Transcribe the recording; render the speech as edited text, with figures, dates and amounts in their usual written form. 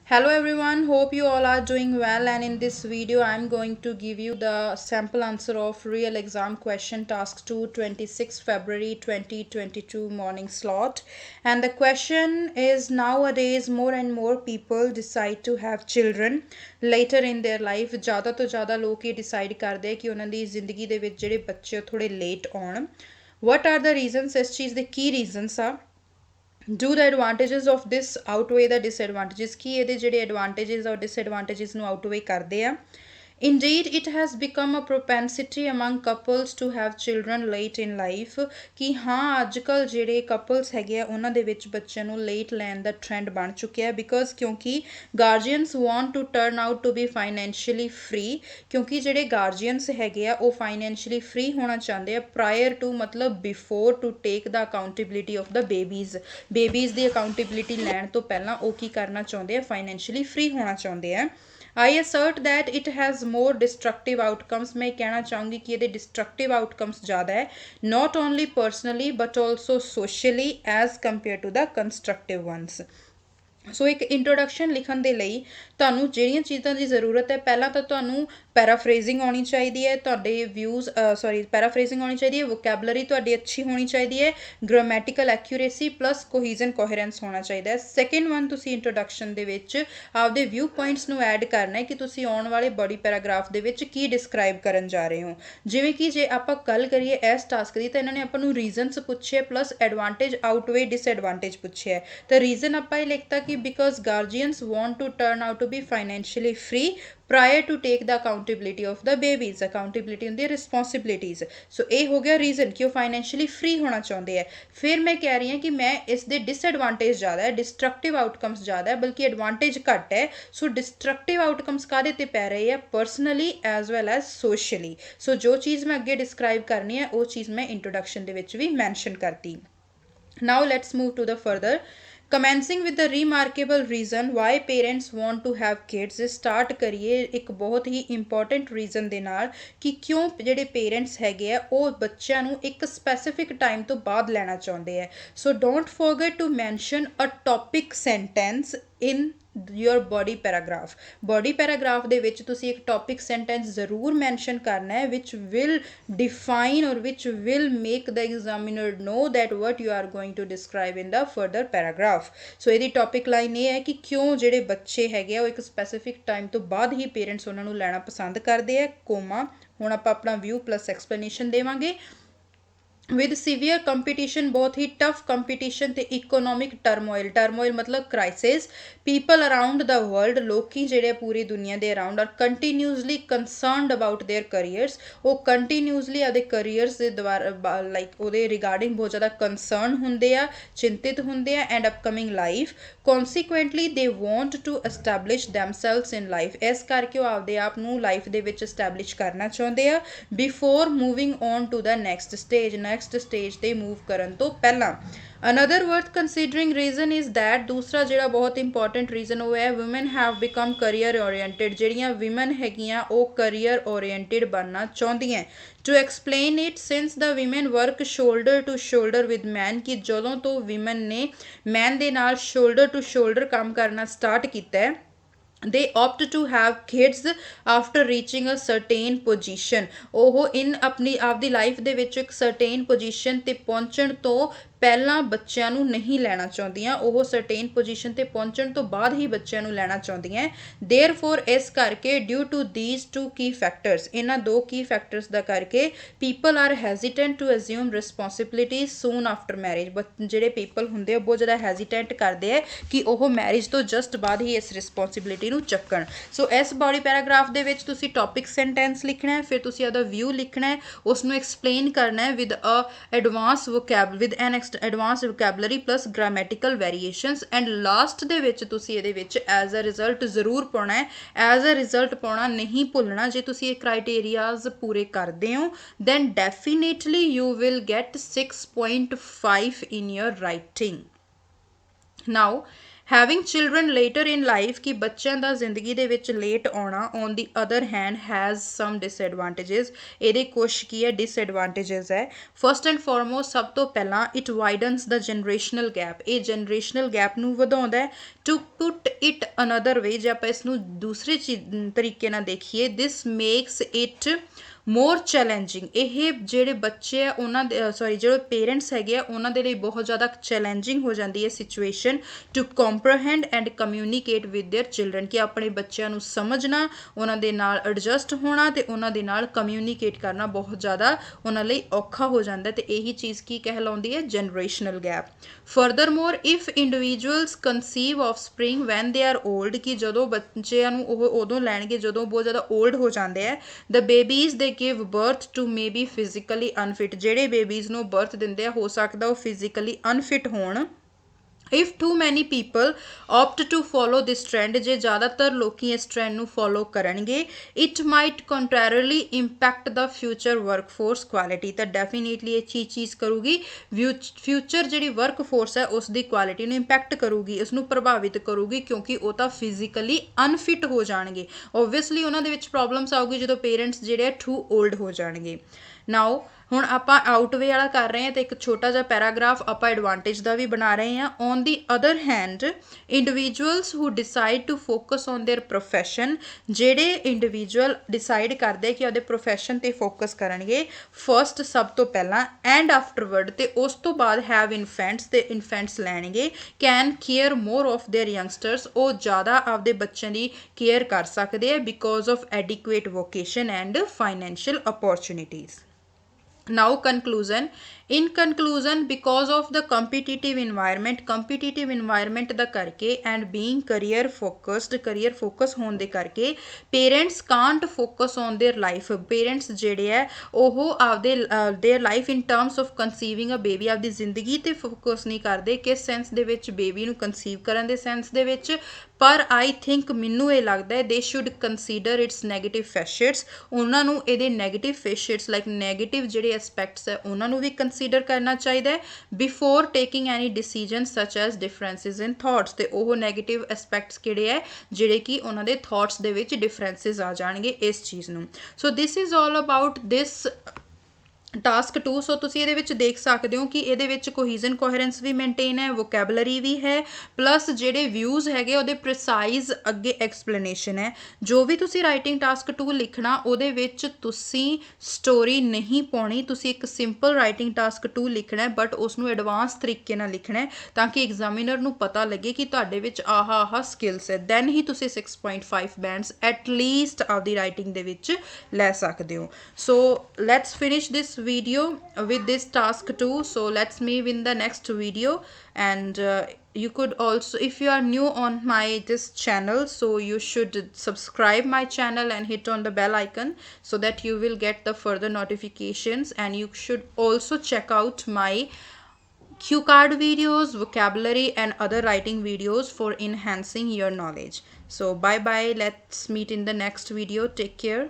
Hello everyone, hope you all are doing well, and in this video I am going to give you the sample answer of real exam question task 2 26 February 2022 morning slot. And the question is, nowadays more and more people decide to have children later in their life. ज़्यादा तो ज़्यादा लोग ये decide करते हैं कि उन्होंने ਦੀ ਜ਼ਿੰਦਗੀ ਦੇ ਵਿੱਚ ਜਿਹੜੇ ਬੱਚੇ ਥੋੜੇ ਲੇਟ ਆਉਣ. What are the reasons? ਇਸ ਚੀਜ਼ ਦੇ ਕੀ ਰੀਜ਼ਨਸ ਆ? Do the advantages of this outweigh the disadvantages? ਕੀ ਇਹਦੇ ਜਿਹੜੇ advantages ਔਰ disadvantages ਨੂੰ outweigh ਕਰਦੇ ਆ? Indeed, it has become a propensity among couples to have children late in life. ਕਿ ਹਾਂ ਅੱਜ ਕੱਲ੍ਹ ਜਿਹੜੇ couples ਹੈਗੇ ਆ ਉਹਨਾਂ ਦੇ ਵਿੱਚ ਬੱਚਿਆਂ ਨੂੰ late ਲੈਣ ਦਾ trend ਬਣ ਚੁੱਕਿਆ because ਕਿਉਂਕਿ guardians want to turn out to be financially free. ਕਿਉਂਕਿ ਜਿਹੜੇ guardians ਹੈਗੇ ਆ ਉਹ financially free ਹੋਣਾ ਚਾਹੁੰਦੇ ਆ prior to ਮਤਲਬ before to take the accountability of the babies the accountability ਲੈਣ ਤੋਂ ਪਹਿਲਾਂ ਉਹ ਕੀ ਕਰਨਾ ਚਾਹੁੰਦੇ ਆ financially free ਹੋਣਾ ਚਾਹੁੰਦੇ ਆ. I assert that it has more destructive outcomes. मैं कहना चाहूँगी कि ये destructive outcomes ज़्यादा है, not only personally but also socially as compared to the constructive ones. ਸੋ ਇੱਕ ਇੰਟਰੋਡਕਸ਼ਨ ਲਿਖਣ ਦੇ ਲਈ ਤੁਹਾਨੂੰ ਜਿਹੜੀਆਂ ਚੀਜ਼ਾਂ ਦੀ ਜ਼ਰੂਰਤ ਹੈ, ਪਹਿਲਾਂ ਤਾਂ ਤੁਹਾਨੂੰ ਪੈਰਾਫਰੇਜ਼ਿੰਗ ਆਉਣੀ ਚਾਹੀਦੀ ਹੈ, ਤੁਹਾਡੇ ਵਿਊਜ਼ ਪੈਰਾਫਰੇਜ਼ਿੰਗ ਆਉਣੀ ਚਾਹੀਦੀ ਹੈ, ਵੋਕੈਬਲਰੀ ਤੁਹਾਡੀ ਅੱਛੀ ਹੋਣੀ ਚਾਹੀਦੀ ਹੈ, ਗ੍ਰਾਮੈਟੀਕਲ ਐਕੂਰੇਸੀ ਪਲੱਸ ਕੋਹੀਜ਼ਨ ਕੋਹਰੈਂਸ ਹੋਣਾ ਚਾਹੀਦਾ ਹੈ. ਸੈਕਿੰਡ ਵਨ, ਤੁਸੀਂ ਇੰਟਰੋਡਕਸ਼ਨ ਦੇ ਵਿੱਚ ਆਪਦੇ ਵਿਊ ਪੁਆਇੰਟਸ ਨੂੰ ਐਡ ਕਰਨਾ ਹੈ ਕਿ ਤੁਸੀਂ ਆਉਣ ਵਾਲੇ ਬੋਡੀ ਪੈਰਾਗ੍ਰਾਫ ਦੇ ਵਿੱਚ ਕੀ ਡਿਸਕ੍ਰਾਈਬ ਕਰਨ ਜਾ ਰਹੇ ਹੋ. ਜਿਵੇਂ ਕਿ ਜੇ ਆਪਾਂ ਗੱਲ ਕਰੀਏ ਇਸ ਟਾਸਕ ਦੀ ਤਾਂ ਇਹਨਾਂ ਨੇ ਆਪਾਂ ਨੂੰ ਰੀਜ਼ਨਸ ਪੁੱਛੇ ਪਲੱਸ ਐਡਵਾਂਟੇਜ ਆਊਟਵੇ ਡਿਸਐਡਵਾਂਟੇਜ ਪੁੱਛਿਆ ਹੈ. ਤਾਂ ਰੀਜ਼ਨ ਆਪਾਂ ਇਹ ਲਿਖਤਾ ਕਿ because guardians want to turn out to be financially free prior to take the accountability of the babies. accountability ਹੁੰਦੀ ਹੈ responsibilities. ਸੋ ਇਹ ਹੋ ਗਿਆ ਰੀਜ਼ਨ ਕਿ ਉਹ financially free ਹੋਣਾ ਚਾਹੁੰਦੇ ਹੈ. ਫਿਰ ਮੈਂ ਕਹਿ ਰਹੀ ਹਾਂ ਕਿ ਮੈਂ ਇਸ ਦੇ ਡਿਸਐਡਵਾਂਟੇਜ ਜ਼ਿਆਦਾ ਹੈ, ਡਿਸਟਰਕਟਿਵ ਆਊਟਕਮਸ ਜ਼ਿਆਦਾ ਹੈ, ਬਲਕਿ ਐਡਵਾਂਟੇਜ ਘੱਟ ਹੈ. ਸੋ ਡਿਸਟਰਕਟਿਵ ਆਊਟਕਮਸ ਕਾਹਦੇ ਤੇ ਪੈ ਰਹੇ ਆ? Personally as well as socially. So ਜੋ ਚੀਜ਼ ਮੈਂ ਅੱਗੇ ਡਿਸਕ੍ਰਾਈਬ ਕਰਨੀ ਹੈ ਉਹ ਚੀਜ਼ ਮੈਂ ਇੰਟਰੋਡਕਸ਼ਨ ਦੇ ਵਿੱਚ ਵੀ ਮੈਂਸ਼ਨ ਕਰਤੀ. Now let's move to the further. Commencing with the remarkable reason why parents want to have kids. Start ਕਰੀਏ ਇੱਕ ਬਹੁਤ ਹੀ ਇੰਪੋਰਟੈਂਟ ਰੀਜ਼ਨ ਦੇ ਨਾਲ ਕਿ ਕਿਉਂ ਜਿਹੜੇ ਪੇਰੈਂਟਸ ਹੈਗੇ ਆ ਉਹ ਬੱਚਿਆਂ ਨੂੰ ਇੱਕ ਸਪੈਸੀਫਿਕ ਟਾਈਮ ਤੋਂ ਬਾਅਦ ਲੈਣਾ ਚਾਹੁੰਦੇ ਆ. So don't forget to mention a topic sentence in your body paragraph. body paragraph ਦੇ ਵਿੱਚ ਤੁਸੀਂ ਇੱਕ topic sentence ਜ਼ਰੂਰ mention ਕਰਨਾ ਹੈ which will define or which will make the examiner know that what you are going to describe in the further paragraph. so ਇਹਦੀ topic line ਇਹ ਹੈ ਕਿ ਕਿਉਂ ਜਿਹੜੇ ਬੱਚੇ ਹੈਗੇ ਆ ਉਹ ਇੱਕ specific time ਤੋਂ ਬਾਅਦ ਹੀ parents ਉਹਨਾਂ ਨੂੰ ਲੈਣਾ ਪਸੰਦ ਕਰਦੇ ਆ, ਕੋਮਾ. ਹੁਣ ਆਪਾਂ ਆਪਣਾ view plus explanation ਦੇਵਾਂਗੇ. with severe competition, ਬਹੁਤ ਹੀ tough competition ਤੇ economic turmoil ਮਤਲਬ crisis, people around the world, ਲੋਕੀ ਜਿਹੜੇ ਪੂਰੀ ਦੁਨੀਆ ਦੇ around are continuously concerned about their careers. ਉਹ continuously ਆਪਦੇ careers ਦੇ ਦੁਆਰਾ like ਉਹਦੇ regarding ਬਹੁਤ ਜ਼ਿਆਦਾ concern ਹੁੰਦੇ ਆ, ਚਿੰਤਿਤ ਹੁੰਦੇ ਆ and upcoming life. consequently they want to establish themselves in life. ਇਸ ਕਰਕੇ ਉਹ ਆਪਦੇ ਆਪ ਨੂੰ ਲਾਈਫ ਦੇ ਵਿੱਚ establish ਕਰਨਾ ਚਾਹੁੰਦੇ ਆ before moving on to the next stage. next stage ਤੇ move ਕਰਨ ਤੋਂ ਪਹਿਲਾਂ. another worth considering reason is that ਦੂਸਰਾ ਜਿਹੜਾ ਬਹੁਤ important reason ਉਹ ਹੈ women have become career oriented. ਜਿਹੜੀਆਂ women ਹੈਗੀਆਂ ਉਹ career oriented ਬਣਨਾ ਚਾਹੁੰਦੀਆਂ. to explain it, since the women work shoulder to shoulder with men, ਕਿ ਜਦੋਂ ਤੋਂ women ਨੇ men ਦੇ ਨਾਲ shoulder to shoulder ਕੰਮ ਕਰਨਾ start ਕੀਤਾ ਹੈ, they opt to have kids after reaching a certain position. ਉਹ ਆਪਣੀ ਆਪਦੀ ਲਾਈਫ ਦੇ ਵਿੱਚ ਇੱਕ certain position ਤੇ ਪਹੁੰਚਣ ਤੋਂ ਪਹਿਲਾਂ ਬੱਚਿਆਂ ਨੂੰ ਨਹੀਂ ਲੈਣਾ ਚਾਹੁੰਦੀਆਂ, ਉਹ ਸਰਟੇਨ ਪੋਜੀਸ਼ਨ ਤੇ ਪਹੁੰਚਣ ਤੋਂ ਬਾਅਦ ਹੀ ਬੱਚਿਆਂ ਨੂੰ ਲੈਣਾ ਚਾਹੁੰਦੀਆਂ. ਦੇਅਰਫੋਰ ਇਸ ਕਰਕੇ due to these two key factors, ਇਹਨਾਂ ਦੋ ਕੀ ਫੈਕਟਰਸ ਦਾ ਕਰਕੇ people are hesitant to assume responsibility soon after marriage. ਜਿਹੜੇ ਪੀਪਲ ਹੁੰਦੇ ਆ ਬਹੁਤ ਜ਼ਿਆਦਾ ਹੈਜ਼ੀਟੈਂਟ ਕਰਦੇ ਆ ਕਿ ਉਹ ਮੈਰਿਜ ਤੋਂ ਜਸਟ ਬਾਅਦ ਹੀ ਇਸ ਰਿਸਪੌਂਸਿਬਿਲਿਟੀ ਨੂੰ ਚੱਕਣ. ਸੋ ਇਸ ਬੋਡੀ ਪੈਰਾਗ੍ਰਾਫ ਦੇ ਵਿੱਚ ਤੁਸੀਂ ਟੌਪਿਕ ਸੈਂਟੈਂਸ ਲਿਖਣਾ ਹੈ, ਫਿਰ ਤੁਸੀਂ ਉਹਦਾ ਵਿਊ ਲਿਖਣਾ ਹੈ, ਉਸ ਨੂੰ ਐਕਸਪਲੇਨ ਕਰਨਾ ਹੈ with a advance vocab with an advanced vocabulary plus grammatical variations. and last ਦੇ ਵਿੱਚ ਤੁਸੀਂ ਇਹਦੇ ਵਿੱਚ as a result ਜ਼ਰੂਰ ਪਾਉਣਾ ਹੈ. as a result ਪਾਉਣਾ ਨਹੀਂ ਭੁੱਲਣਾ. ਜੇ ਤੁਸੀਂ ਇਹ ਕ੍ਰਾਈਟੇਰੀਆਜ਼ ਪੂਰੇ ਕਰਦੇ ਹੋ then definitely you will get 6.5 in your writing. now having children later in life कि बच्चों का जिंदगी दे विच लेट आना on the other hand has some disadvantages ये कुछ की है डिसएडवांटेजेस है फर्स्ट एंड फॉरमोस्ट सब तो पहला it widens the generational gap ये जनरेशनल गैप नूं वधाउंदा है to put it another way जे आपां इसनूं दूसरे तरीके नाल देखीए this makes it more challenging ये ਜਿਹੜੇ ਬੱਚੇ ਆ ਉਹਨਾਂ ਦੇ ਸੌਰੀ ਜਿਹੜੇ ਪੇਰੈਂਟਸ ਹੈਗੇ ਆ ਉਹਨਾਂ ਦੇ ਲਈ ਬਹੁਤ ਜ਼ਿਆਦਾ ਚੈਲੰਜਿੰਗ ਹੋ ਜਾਂਦੀ ਹੈ situation to comprehend and communicate with their children ਕਿ ਆਪਣੇ ਬੱਚਿਆਂ ਨੂੰ ਸਮਝਣਾ ਉਹਨਾਂ ਦੇ ਨਾਲ ਐਡਜਸਟ ਹੋਣਾ ਤੇ ਉਹਨਾਂ ਦੇ ਨਾਲ ਕਮਿਊਨੀਕੇਟ ਕਰਨਾ ਬਹੁਤ ਜ਼ਿਆਦਾ ਉਹਨਾਂ ਲਈ ਔਖਾ ਹੋ ਜਾਂਦਾ ਤੇ ਇਹੀ ਚੀਜ਼ ਕੀ ਕਹਿਲਾਉਂਦੀ ਹੈ generational gap furthermore if individuals conceive offspring when they are old ਕਿ ਜਦੋਂ ਬੱਚਿਆਂ ਨੂੰ ਉਹ ਉਦੋਂ ਲੈਣਗੇ ਜਦੋਂ ਬਹੁਤ ਜ਼ਿਆਦਾ ਓਲਡ ਹੋ ਜਾਂਦੇ ਆ ਦ ਬੇਬੀਜ਼ ਦੇ give birth to may be physically unfit ਜਿਹੜੇ ਬੇਬੀਜ਼ ਨੂੰ ਬਰਥ ਦਿੰਦੇ ਆ ਹੋ ਸਕਦਾ ਉਹ ਫਿਜ਼ੀਕਲੀ ਅਨਫਿਟ ਹੋਣ if too many people opt to follow this trend ਜੇ ਜ਼ਿਆਦਾਤਰ ਲੋਕੀ ਇਸ ਟ੍ਰੈਂਡ ਨੂੰ ਫੋਲੋ ਕਰਨਗੇ it might contrarily impact the future workforce quality ਤਾਂ ਡੈਫੀਨੇਟਲੀ ਇਹ ਚੀਜ਼ ਕਰੂਗੀ ਫਿਊਚਰ ਜਿਹੜੀ ਵਰਕਫੋਰਸ ਹੈ ਉਸ ਦੀ ਕੁਆਲਿਟੀ ਨੂੰ ਇੰਪੈਕਟ ਕਰੂਗੀ ਉਸ ਨੂੰ ਪ੍ਰਭਾਵਿਤ ਕਰੂਗੀ ਕਿਉਂਕਿ ਉਹ ਤਾਂ ਫਿਜ਼ੀਕਲੀ ਅਨਫਿਟ ਹੋ ਜਾਣਗੇ ਓਬਵੀਅਸਲੀ ਉਹਨਾਂ ਦੇ ਵਿੱਚ ਪ੍ਰੋਬਲਮਸ ਆਊਗੀ ਜਦੋਂ ਪੇਰੈਂਟਸ ਜਿਹੜੇ ਆ ਟੂ ਓਲਡ ਹੋ ਜਾਣਗੇ ਨਾਓ ਹੁਣ ਆਪਾਂ ਆਊਟਵੇ ਵਾਲਾ ਕਰ ਰਹੇ ਹਾਂ ਤੇ ਇੱਕ ਛੋਟਾ ਜਿਹਾ ਪੈਰਾਗ੍ਰਾਫ ਆਪਾਂ ਐਡਵਾਂਟੇਜ ਦਾ ਵੀ ਬਣਾ ਰਹੇ ਹਾਂ on the other hand individuals who decide to focus on their profession ਜਿਹੜੇ ਇੰਡੀਵਿਜੂਅਲ ਡਿਸਾਈਡ ਕਰਦੇ ਕਿ ਉਹਦੇ ਪ੍ਰੋਫੈਸ਼ਨ ਤੇ ਫੋਕਸ ਕਰਨਗੇ ਫਰਸਟ ਸਭ ਤੋਂ ਪਹਿਲਾਂ ਐਂਡ ਆਫਟਰਵਰਡ ਤੇ ਉਸ ਤੋਂ ਬਾਅਦ ਹੈਵ ਇਨਫੈਂਟਸ ਤੇ ਇਨਫੈਂਟਸ ਲੈਣਗੇ can care more of their youngsters ਉਹ ਜ਼ਿਆਦਾ ਆਪਦੇ ਬੱਚਿਆਂ ਦੀ ਕੇਅਰ ਕਰ ਸਕਦੇ ਆ because of adequate vocation and financial opportunities now conclusion in conclusion because of the competitive environment ਦਾ ਕਰਕੇ and being career focus ਹੋਣ ਦੇ ਕਰਕੇ parents can't focus on their life parents ਜਿਹੜੇ ਹੈ ਉਹ ਆਪਦੇ their life in terms of conceiving a baby ਆਪਦੀ ਜ਼ਿੰਦਗੀ ਤੇ ਫੋਕਸ ਨਹੀਂ ਕਰਦੇ ਕਿਸ ਸੈਂਸ ਦੇ ਵਿੱਚ ਬੇਬੀ ਨੂੰ ਕਨਸੀਵ ਕਰਨ ਦੇ ਸੈਂਸ ਦੇ ਵਿੱਚ ਪਰ ਆਈ ਥਿੰਕ ਮੈਨੂੰ ਇਹ ਲੱਗਦਾ ਹੈ they should consider its negative facets ਉਹਨਾਂ ਨੂੰ ਇਹਦੇ ਨੈਗੇਟਿਵ ਫੈਸ਼ਟਸ ਲਾਈਕ ਨੈਗੇਟਿਵ ਜਿਹੜੇ ਐਸਪੈਕਟਸ ਹੈ ਉਹਨਾਂ ਨੂੰ ਵੀ ਕੰਸੀਡਰ ਕਰਨਾ ਚਾਹੀਦਾ ਹੈ before taking any decision such as differences in thoughts ਤੇ ਉਹ ਨੈਗੇਟਿਵ ਐਸਪੈਕਟਸ ਕਿਹੜੇ ਹੈ ਜਿਹੜੇ ਕਿ ਉਹਨਾਂ ਦੇ ਥਾਟਸ ਦੇ ਵਿੱਚ ਡਿਫਰੈਂਸਿਸ ਆ ਜਾਣਗੇ ਇਸ ਚੀਜ਼ ਨੂੰ so this is all about this task 2 so तुसी ਇਹਦੇ ਵਿੱਚ ਦੇਖ ਸਕਦੇ ਹੋ ਕਿ ਇਹਦੇ ਵਿੱਚ ਕੋਹੀਜ਼ਨ ਕੋਹਰੈਂਸ ਵੀ ਮੇਨਟੇਨ ਹੈ ਵੋਕੈਬਲਰੀ ਵੀ ਹੈ ਪਲੱਸ ਜਿਹੜੇ ਵਿਊਜ਼ ਹੈਗੇ ਉਹਦੇ ਪ੍ਰੀਸਾਈਜ਼ ਅੱਗੇ ਐਕਸਪਲੇਨੇਸ਼ਨ ਹੈ ਜੋ ਵੀ ਤੁਸੀਂ ਰਾਈਟਿੰਗ ਟਾਸਕ 2 ਲਿਖਣਾ ਉਹਦੇ ਵਿੱਚ ਤੁਸੀਂ ਸਟੋਰੀ ਨਹੀਂ ਪਾਉਣੀ ਤੁਸੀਂ ਇੱਕ ਸਿੰਪਲ ਰਾਈਟਿੰਗ ਟਾਸਕ 2 ਲਿਖਣਾ ਹੈ ਬਟ ਉਸ ਨੂੰ ਐਡਵਾਂਸ ਤਰੀਕੇ ਨਾਲ ਲਿਖਣਾ ਹੈ ਤਾਂ ਕਿ ਐਗਜ਼ਾਮੀਨਰ ਨੂੰ ਪਤਾ ਲੱਗੇ ਕਿ ਤੁਹਾਡੇ ਵਿੱਚ ਆਹ ਸਕਿੱਲਸ ਹੈ ਦੈਨ ਹੀ ਤੁਸੀਂ 6.5 ਬੈਂਡਸ ਐਟ ਲੀਸਟ ਆਪਦੀ ਰਾਈਟਿੰਗ ਦੇ ਵਿੱਚ ਲੈ ਸਕਦੇ ਹੋ so let's finish this video with this task 2 so let's meet in the next video and you could also if you are new on my this channel so you should subscribe my channel and hit on the bell icon so that you will get the further notifications and you should also check out my cue card videos vocabulary and other writing videos for enhancing your knowledge so bye bye let's meet in the next video take care